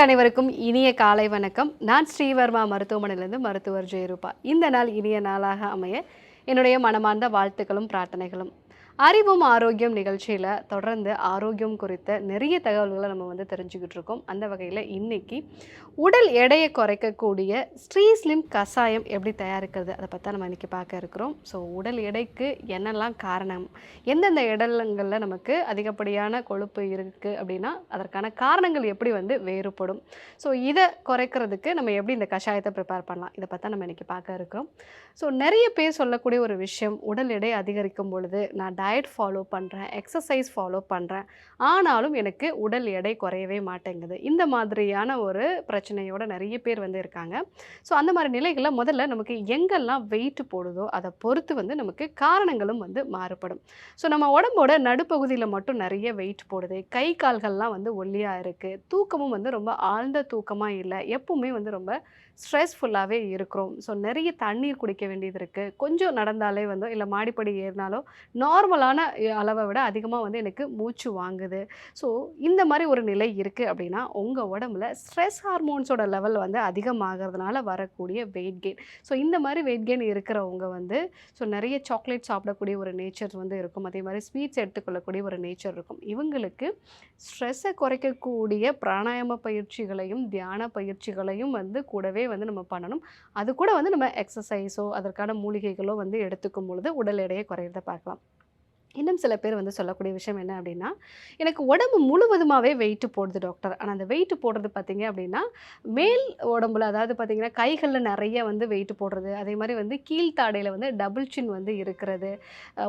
நேயர்கள் அனைவருக்கும் இனிய காலை வணக்கம். நான் ஸ்ரீவர்மா மருத்துவமனையிலிருந்து மருத்துவர் ஜெயரூபா. இந்த நாள் இனிய நாளாக அமைய என்னுடைய மனமார்ந்த வாழ்த்துக்களும் பிரார்த்தனைகளும். அறிவும் ஆரோக்கியம் நிகழ்ச்சியில் தொடர்ந்து ஆரோக்கியம் குறித்த நிறைய தகவல்களை நம்ம தெரிஞ்சுக்கிட்டு இருக்கோம். அந்த வகையில் இன்னைக்கு உடல் எடையை குறைக்கக்கூடிய ஸ்ரீஸ்லிம் கஷாயம் எப்படி தயாரிக்கிறது அதை பற்றி நம்ம இன்றைக்கி பார்க்க இருக்கிறோம். ஸோ உடல் எடைக்கு என்னெல்லாம் காரணம், எந்தெந்த இடங்களில் நமக்கு அதிகப்படியான கொழுப்பு இருக்குது அப்படின்னா அதற்கான காரணங்கள் எப்படி வேறுபடும், ஸோ இதை குறைக்கிறதுக்கு நம்ம எப்படி இந்த கஷாயத்தை ப்ரிப்பேர் பண்ணலாம், இதை பற்றி நம்ம இன்றைக்கி பார்க்க இருக்கிறோம். ஸோ நிறைய பேர் சொல்லக்கூடிய ஒரு விஷயம், உடல் எடை அதிகரிக்கும் பொழுது நான் டயட் ஃபாலோ பண்ணுறேன், எக்ஸசைஸ் ஃபாலோ பண்ணுறேன், ஆனாலும் எனக்கு உடல் எடை குறையவே மாட்டேங்குது. இந்த மாதிரியான ஒரு பிரச்சனையோட நிறைய பேர் இருக்காங்க. ஸோ அந்த மாதிரி நிலைகளில் முதல்ல நமக்கு எங்கெல்லாம் வெயிட் போடுதோ அதை பொறுத்து நமக்கு காரணங்களும் மாறுபடும். ஸோ நம்ம உடம்போட நடுப்பகுதியில் மட்டும் நிறைய வெயிட் போடுது, கை கால்கள்லாம் ஒல்லியாக இருக்குது, தூக்கமும் ரொம்ப ஆழ்ந்த தூக்கமாக இல்லை, எப்பவுமே ரொம்ப ஸ்ட்ரெஸ்ஃபுல்லாகவே இருக்கிறோம். ஸோ நிறைய தண்ணீர் குடிக்க வேண்டியது இருக்குது, கொஞ்சம் நடந்தாலே இல்லை மாடிப்படி ஏறினாலோ நார்மலான அளவை விட அதிகமாக எனக்கு மூச்சு வாங்குது. ஸோ இந்த மாதிரி ஒரு நிலை இருக்குது அப்படின்னா உங்கள் உடம்புல ஸ்ட்ரெஸ் ஹார்மோன்ஸோட லெவல் அதிகமாகிறதுனால வரக்கூடிய வெயிட் கெயின். ஸோ இந்த மாதிரி வெயிட் கெயின் இருக்கிறவங்க ஸோ நிறைய சாக்லேட் சாப்பிடக்கூடிய ஒரு நேச்சர் இருக்கும், அதே மாதிரி ஸ்வீட்ஸ் எடுத்துக்கொள்ளக்கூடிய ஒரு நேச்சர் இருக்கும். இவங்களுக்கு ஸ்ட்ரெஸ்ஸை குறைக்கக்கூடிய பிராணாயாம பயிற்சிகளையும் தியான பயிற்சிகளையும் கூடவே நம்ம பண்ணணும். அது கூட நம்ம எக்ஸசைஸோ அதற்கான மூலிகைகளோ எடுத்துக்கும் பொழுது உடல் எடையை குறையிறத பார்க்கலாம். இன்னும் சில பேர் சொல்லக்கூடிய விஷயம் என்ன அப்படின்னா, எனக்கு உடம்பு முழுவதுமாகவே வெயிட்டு போடுது டாக்டர், ஆனால் அந்த வெயிட்டு போடுறது பார்த்தீங்க அப்படின்னா மேல் உடம்புல, அதாவது பார்த்தீங்கன்னா கைகளில் நிறைய வெயிட்டு போடுறது, அதே மாதிரி கீழ்த்தாடையில் டபுள் சின் இருக்கிறது,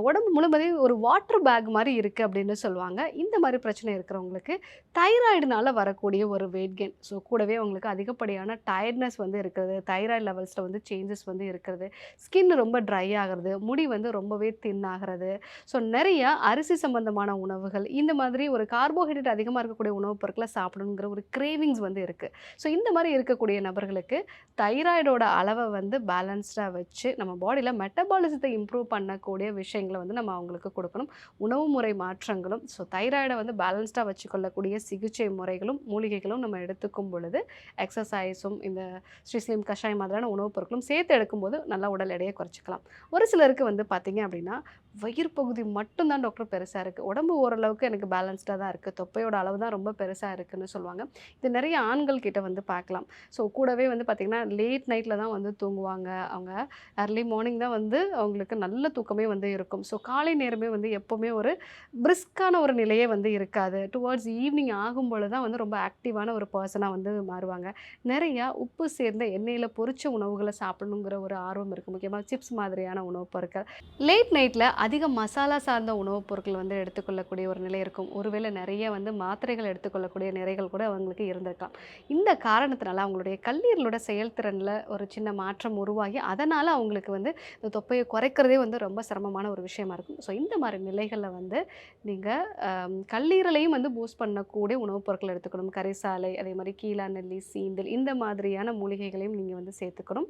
உடம்பு முழுவதும் ஒரு வாட்டர் பேக் மாதிரி இருக்குது அப்படின்னு சொல்லுவாங்க. இந்த மாதிரி பிரச்சனை இருக்கிறவங்களுக்கு தைராய்டுனால வரக்கூடிய ஒரு வெயிட் கெயின். ஸோ கூடவே அவங்களுக்கு அதிகப்படியான டயர்ட்னஸ் இருக்கிறது, தைராய்டு லெவல்ஸில் சேஞ்சஸ் இருக்கிறது, ஸ்கின் ரொம்ப ட்ரை ஆகிறது, முடி ரொம்பவே தின் ஆகிறது. ஸோ நிறைய அரிசி சம்பந்தமான உணவுகள், இந்த மாதிரி ஒரு கார்போஹைட்ரேட் அதிகமாக இருக்கக்கூடிய உணவுப் பொருட்களை சாப்பிடணுங்கிற ஒரு கிரேவிங்ஸ் இருக்குது. ஸோ இந்த மாதிரி இருக்கக்கூடிய நபர்களுக்கு தைராய்டோட அளவை பேலன்ஸ்டாக வச்சு நம்ம பாடியில் மெட்டபாலிசத்தை இம்ப்ரூவ் பண்ணக்கூடிய விஷயங்களை நம்ம அவங்களுக்கு கொடுக்கணும். உணவு முறை மாற்றங்களும், ஸோ தைராய்டை பேலன்ஸ்டாக வச்சுக்கொள்ளக்கூடிய சிகிச்சை முறைகளும் மூலிகைகளும் நம்ம எடுத்துக்கும் பொழுது எக்ஸசைஸும் இந்த ஸ்ரீஸ்லிம் கஷாயம் மாதிரியான உணவுப் பொருட்களும் சேர்த்து எடுக்கும்போது நல்லா உடல் எடையை குறைச்சிக்கலாம். ஒரு சிலருக்கு பார்த்தீங்க அப்படின்னா வயிறு பகுதி மட்டும்தான் டாக்டர் பெருசாக இருக்குது, உடம்பு ஓரளவுக்கு எனக்கு பேலன்ஸ்டாக தான் இருக்குது, தொப்பையோட அளவு தான் ரொம்ப பெருசாக இருக்குதுன்னு சொல்லுவாங்க. இது நிறைய ஆண்கள் கிட்ட பார்க்கலாம். ஸோ கூடவே பார்த்திங்கன்னா லேட் நைட்டில் தான் தூங்குவாங்க, அவங்க அர்லி மார்னிங் தான் அவங்களுக்கு நல்ல தூக்கமே இருக்கும். ஸோ காலை நேரமே எப்போவுமே ஒரு பிரிஸ்கான ஒரு நிலையே இருக்காது. டுவர்ட்ஸ் ஈவினிங் ஆகும்போது தான் ரொம்ப ஆக்டிவான ஒரு பர்சனாக மாறுவாங்க. நிறையா உப்பு சேர்ந்த எண்ணெயில் பொரிச்ச உணவுகளை சாப்பிடணுங்கிற ஒரு ஆர்வம் இருக்குது, முக்கியமாக சிப்ஸ் மாதிரியான உணவுப் பொருட்கள். லேட் நைட்டில் அதிக மசாலா சார்ந்த உணவுப் பொருட்கள் எடுத்துக்கொள்ளக்கூடிய ஒரு நிலை இருக்கும். ஒருவேளை நிறைய மாத்திரைகள் எடுத்துக்கொள்ளக்கூடிய நிறைகள் கூட அவங்களுக்கு இருந்திருக்கலாம். இந்த காரணத்தினால அவங்களுடைய கல்லீரலோட செயல்திறனில் ஒரு சின்ன மாற்றம் உருவாகி அதனால் அவங்களுக்கு இந்த தொப்பையை குறைக்கிறதே ரொம்ப சிரமமான ஒரு விஷயமா இருக்கும். ஸோ இந்த மாதிரி நிலைகளில் நீங்கள் கல்லீரலையும் பூஸ்ட் பண்ணக்கூடிய உணவுப் பொருட்கள் எடுத்துக்கணும். கரிசாலை, அதே மாதிரி கீழா நெல்லி, சீந்தில், இந்த மாதிரியான மூலிகைகளையும் நீங்கள் சேர்த்துக்கணும்.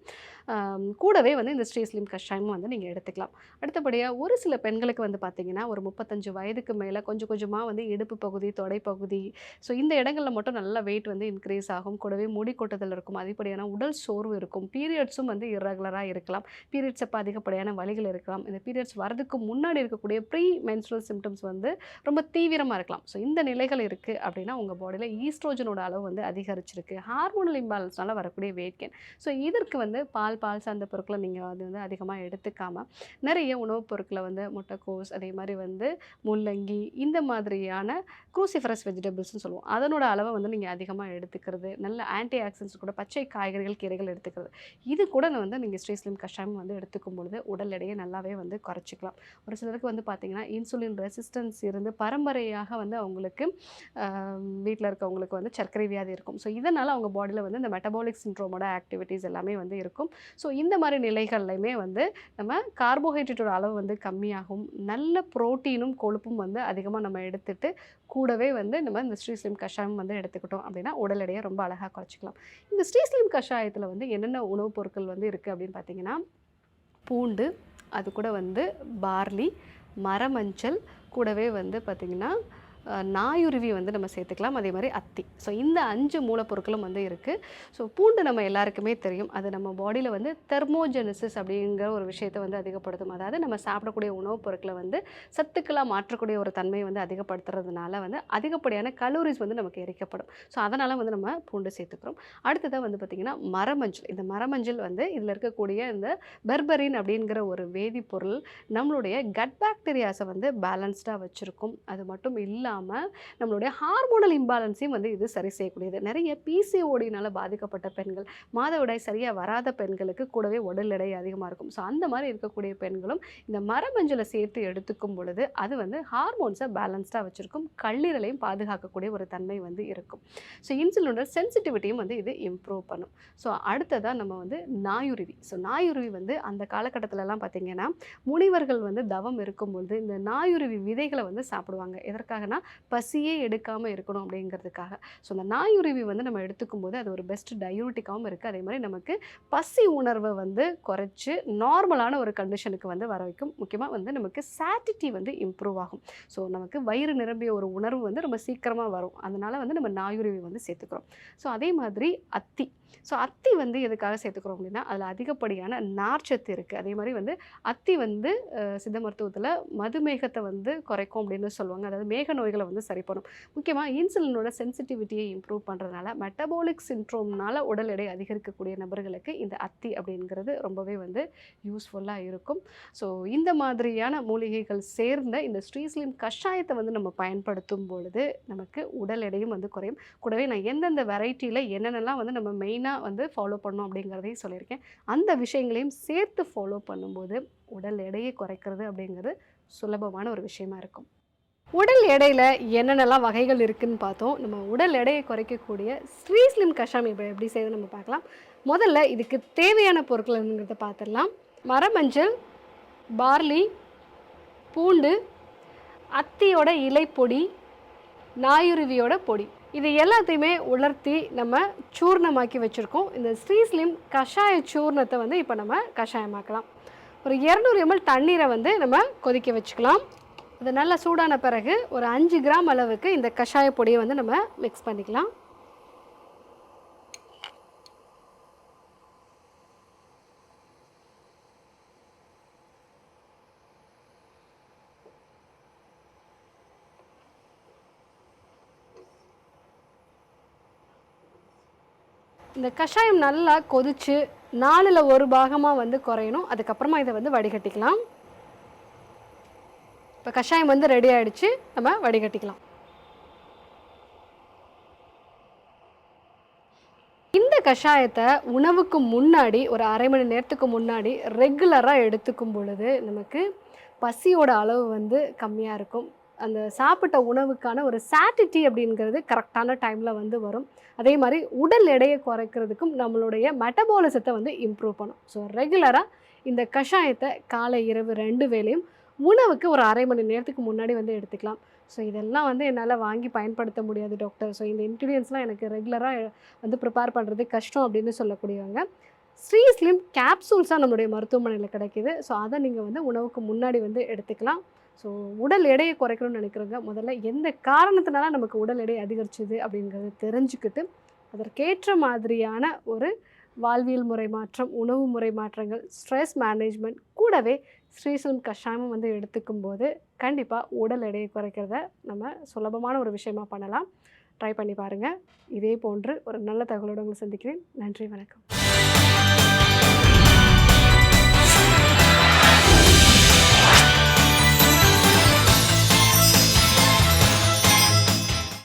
கூடவே இந்த ஸ்ரீஸ்லிம் கஷாயமும் நீங்கள் எடுத்துக்கலாம். அடுத்தபடியாக ஒரு சில பெண்களுக்கு பார்த்தீங்கன்னா ஒரு 35 வயதுக்கு மேலே கொஞ்சம் கொஞ்சமாக இடுப்பு பகுதி, தொடைப்பகுதி, ஸோ இந்த இடங்களில் மட்டும் நல்லா வெயிட் இன்க்ரீஸ் ஆகும். கூடவே முடி கொட்டுதல் இருக்கும், அதிகப்படியான உடல் சோர்வு இருக்கும், பீரியட்ஸும் இர்ரெகுலராக இருக்கலாம், பீரியட்ஸ் அப்போ அதிகப்படியான வலிகள் இருக்கலாம், இந்த பீரியட்ஸ் வரதுக்கு முன்னாடி இருக்கக்கூடிய ப்ரீ மென்ஸ்ட்ரல் சிம்டம்ஸ் ரொம்ப தீவிரமாக இருக்கலாம். ஸோ இந்த நிலைகள் இருக்குது அப்படின்னா உங்கள் பாடியில் ஈஸ்ட்ரோஜனோட அளவு அதிகரிச்சிருக்கு, ஹார்மோனல் இம்பேலன்ஸ்னால வரக்கூடிய வெயிட் கெயின். ஸோ இதற்கு பால் சார்ந்த பொருட்களை நீங்கள் அதிகமாக எடுத்துக்காமல் நிறைய உணவுப் பொருட்களை முட்டைக்கோஸ், அதே மாதிரி முள்ளங்கி, இந்த மாதிரியான க்ரூசிஃபரஸ் வெஜிடபிள்ஸ்னு சொல்லுவோம், அதனோட அளவை நீங்கள் அதிகமாக எடுத்துக்கிறது, நல்ல ஆன்டி ஆக்சிடென்ட்ஸ் கூட பச்சை காய்கறிகள், கீரைகள் எடுத்துக்கிறது, இது கூட நீங்கள் ஸ்ரீஸ்லிம் கஷாயம் எடுத்துக்கும் பொழுது உடல் எடையை நல்லாவே குறைச்சிக்கலாம். ஒரு சிலருக்கு பார்த்தீங்கன்னா இன்சுலின் ரெசிஸ்டன்ஸ் இருந்து பரம்பரையாக அவங்களுக்கு வீட்டில் இருக்கவங்களுக்கு சர்க்கரை வியாதி இருக்கும். ஸோ இதனால் அவங்க பாடியில் இந்த மெட்டபாலிக் சிண்ட்ரோமோட ஆக்டிவிட்டீஸ் எல்லாமே இருக்கும். ஸோ இந்த மாதிரி நிலைகள்லையுமே நம்ம கார்போஹைட்ரேட்டோட அளவு கம்மியாகும், நல்ல புரோட்டீனும் கொழுப்பும் அதிகமாக நம்ம எடுத்துட்டு கூடவே நம்ம இந்த ஸ்ரீஸ்லிம் கஷாயம் எடுத்துக்கிட்டோம் அப்படின்னா உடல் எடையை ரொம்ப அழகாக குறைச்சிக்கலாம். இந்த ஸ்ரீஸ்லிம் கஷாயத்தில் என்னென்ன உணவுப் பொருட்கள் இருக்குது அப்படின்னு பார்த்தீங்கன்னா பூண்டு, அது கூட பார்லி, மரமஞ்சள், கூடவே பார்த்திங்கன்னா நாயுருவி வந்து நம்ம சேர்த்துக்கலாம், அதே மாதிரி அத்தி. ஸோ இந்த 5 மூலப்பொருட்களும் வந்து இருக்குது. ஸோ பூண்டு நம்ம எல்லாருக்குமே தெரியும், அது நம்ம பாடியில் வந்து தெர்மோஜெனிசிஸ் அப்படிங்கிற ஒரு விஷயத்தை வந்து அதிகப்படுத்தும். அதாவது நம்ம சாப்பிடக்கூடிய உணவுப் பொருட்களை வந்து சத்துக்களாக மாற்றக்கூடிய ஒரு தன்மையை வந்து அதிகப்படுத்துறதுனால வந்து அதிகப்படியான கலோரிஸ் வந்து நமக்கு எரிக்கப்படும். ஸோ அதனால் வந்து நம்ம பூண்டு சேர்த்துக்கிறோம். அடுத்ததாக வந்து பார்த்திங்கன்னா மரமஞ்சள். இந்த மரமஞ்சள் வந்து இதில் இருக்கக்கூடிய இந்த பெர்பரின் அப்படிங்கிற ஒரு வேதிப்பொருள் நம்மளுடைய கட் பாக்டீரியாஸை வந்து பேலன்ஸ்டாக வச்சுருக்கும். அது மட்டும் இல்லாமல் நம்மளுடைய ஹார்மோனல் இம்பேலன்ஸையும் வந்து இது சரி செய்யக்கூடியது. நிறைய பிசிஓடினால் பாதிக்கப்பட்ட பெண்கள், மாதவிடாய் சரியாக வராத பெண்களுக்கு கூடவே உடல் எடை அதிகமாக இருக்கும். ஸோ அந்த மாதிரி இருக்கக்கூடிய பெண்களும் இந்த மரமஞ்சளை சேர்த்து எடுத்துக்கும் பொழுது அது வந்து ஹார்மோன்ஸை பேலன்ஸ்டாக வச்சுருக்கும், கல்லீரலையும் பாதுகாக்கக்கூடிய ஒரு தன்மை வந்து இருக்கும். ஸோ இன்சுலினோட சென்சிட்டிவிட்டியும் வந்து இது இம்ப்ரூவ் பண்ணும். ஸோ அடுத்ததாக நம்ம வந்து நாயுருவி. ஸோ நாயுருவி வந்து அந்த காலகட்டத்திலலாம் பார்த்திங்கன்னா முனிவர்கள் வந்து தவம் இருக்கும்பொழுது இந்த நாயுருவி விதைகளை வந்து சாப்பிடுவாங்க. எதற்காகனா பசியே எடுக்காமல் இருக்கணும் அப்படிங்கிறதுக்காக. ஸோ அந்த நாயுருவி வந்து நம்ம எடுத்துக்கும் போது அது ஒரு பெஸ்ட் டயூரிட்டிக்காகவும் இருக்குது. அதே மாதிரி நமக்கு பசி உணர்வை வந்து குறைச்சி நார்மலான ஒரு கண்டிஷனுக்கு வந்து வர வைக்கும். முக்கியமாக வந்து நமக்கு சாட்டிட்டி வந்து இம்ப்ரூவ் ஆகும். ஸோ நமக்கு வயிறு நிரம்பிய ஒரு உணர்வு வந்து ரொம்ப சீக்கிரமாக வரும். அதனால் வந்து நம்ம நாயுருவி வந்து சேர்த்துக்கிறோம். ஸோ அதே மாதிரி அத்தி. ஸோ அத்தி வந்து எதுக்காக சேர்த்துக்கிறோம் அப்படின்னா அதில் அதிகப்படியான நார்ச்சத்து இருக்குது. அதே மாதிரி வந்து அத்தி வந்து சித்த மருத்துவத்தில் மதுமேகத்தை வந்து குறைக்கும் அப்படின்னு சொல்லுவாங்க. அதாவது மேக நோய்களை வந்து சரி பண்ணும். முக்கியமாக இன்சுலினோட சென்சிட்டிவிட்டியை இம்ப்ரூவ் பண்ணுறதுனால மெட்டபாலிக் சிண்ட்ரோம்னால உடல் எடை அதிகரிக்கக்கூடிய நபர்களுக்கு இந்த அத்தி அப்படிங்கிறது ரொம்பவே வந்து யூஸ்ஃபுல்லாக இருக்கும். ஸோ இந்த மாதிரியான மூலிகைகள் சேர்ந்த இந்த ஸ்ரீஸ்லிம் கஷாயத்தை வந்து நம்ம பயன்படுத்தும் பொழுது நமக்கு உடல் எடையும் வந்து குறையும். கூடவே நான் எந்தெந்த வெரைட்டியில் என்னென்னலாம் வந்து நம்ம மெயினாக வந்து ஃபாலோ பண்ணணும் அப்படிங்கிறதையும் சொல்லியிருக்கேன். அந்த விஷயங்களையும் சேர்த்து ஃபாலோ பண்ணும்போது உடல் எடையை குறைக்கிறது அப்படிங்கிறது சுலபமான ஒரு விஷயமா இருக்கும். உடல் எடையில் என்னென்னலாம் வகைகள் இருக்குதுன்னு பார்த்தோம். நம்ம உடல் எடையை குறைக்கக்கூடிய ஸ்ரீஸ்லிம் கஷாயம் இப்போ எப்படி செய்யுது நம்ம பார்க்கலாம். முதல்ல இதுக்கு தேவையான பொருட்கள் என்னங்கிறத பார்த்துடலாம். மரமஞ்சள், பார்லி, பூண்டு, அத்தியோட இலைப்பொடி, நாயுருவியோட பொடி, இது எல்லாத்தையுமே உலர்த்தி நம்ம சூர்ணமாக்கி வச்சுருக்கோம். இந்த ஸ்ரீஸ்லிம் கஷாய சூர்ணத்தை வந்து இப்போ நம்ம கஷாயமாக்கலாம். ஒரு 200 ml தண்ணீரை வந்து நம்ம கொதிக்க வச்சுக்கலாம். அது நல்லா சூடான பிறகு ஒரு 5 கிராம் அளவுக்கு இந்த கஷாய பொடியை வந்து நம்ம மிக்ஸ் பண்ணிக்கலாம். இந்த கஷாயம் நல்லா கொதித்து 4ல் 1 பாகமாக வந்து குறையணும். அதுக்கப்புறமா இதை வந்து வடிகட்டிக்கலாம். இப்போ கஷாயம் வந்து ரெடி ஆகிடுச்சு, நம்ம வடிகட்டிக்கலாம். இந்த கஷாயத்தை உணவுக்கு முன்னாடி ஒரு அரை மணி நேரத்துக்கு முன்னாடி ரெகுலராக எடுத்துக்கும் பொழுது நமக்கு பசியோட அளவு வந்து கம்மியாக இருக்கும். அந்த சாப்பிட்ட உணவுக்கான ஒரு சாட்டிட்டி அப்படிங்கிறது கரெக்டான டைமில் வந்து வரும். அதே மாதிரி உடல் எடையை குறைக்கிறதுக்கும் நம்மளுடைய மெட்டபாலிசத்தை வந்து இம்ப்ரூவ் பண்ணும். ஸோ ரெகுலராக இந்த கஷாயத்தை காலை இரவு 2 வேளையும் உணவுக்கு ஒரு அரை மணி நேரத்துக்கு முன்னாடி வந்து எடுத்துக்கலாம். ஸோ இதெல்லாம் வந்து என்னால் வாங்கி பயன்படுத்த முடியாது டாக்டர், ஸோ இந்த இன்க்ரீடியன்ஸ்லாம் எனக்கு ரெகுலராக வந்து ப்ரிப்பேர் பண்ணுறது கஷ்டம் அப்படின்னு சொல்லக்கூடியவங்க ஸ்ரீஸ்லிம் கேப்சூல்ஸாக நம்மளுடைய மருத்துவமனையில் கிடைக்கிது. ஸோ அதை நீங்கள் வந்து உணவுக்கு முன்னாடி வந்து எடுத்துக்கலாம். ஸோ உடல் எடையை குறைக்கணும்னு நினைக்கிறவங்க முதல்ல எந்த காரணத்தினால நமக்கு உடல் எடை அதிகரிச்சுது அப்படிங்கிறத தெரிஞ்சுக்கிட்டு அதற்கேற்ற மாதிரியான ஒரு வாழ்வியல் முறை மாற்றம், உணவு முறை மாற்றங்கள், ஸ்ட்ரெஸ் மேனேஜ்மெண்ட் கூடவே ஸ்ரீஸ்லிம் கஷாயமும் வந்து எடுத்துக்கும் போது கண்டிப்பாக உடல் எடையை குறைக்கிறத நம்ம சுலபமான ஒரு விஷயமா பண்ணலாம். ட்ரை பண்ணி பாருங்கள். இதே போன்று ஒரு நல்ல தகவலோடு உங்களை சந்திக்கிறேன். நன்றி, வணக்கம்.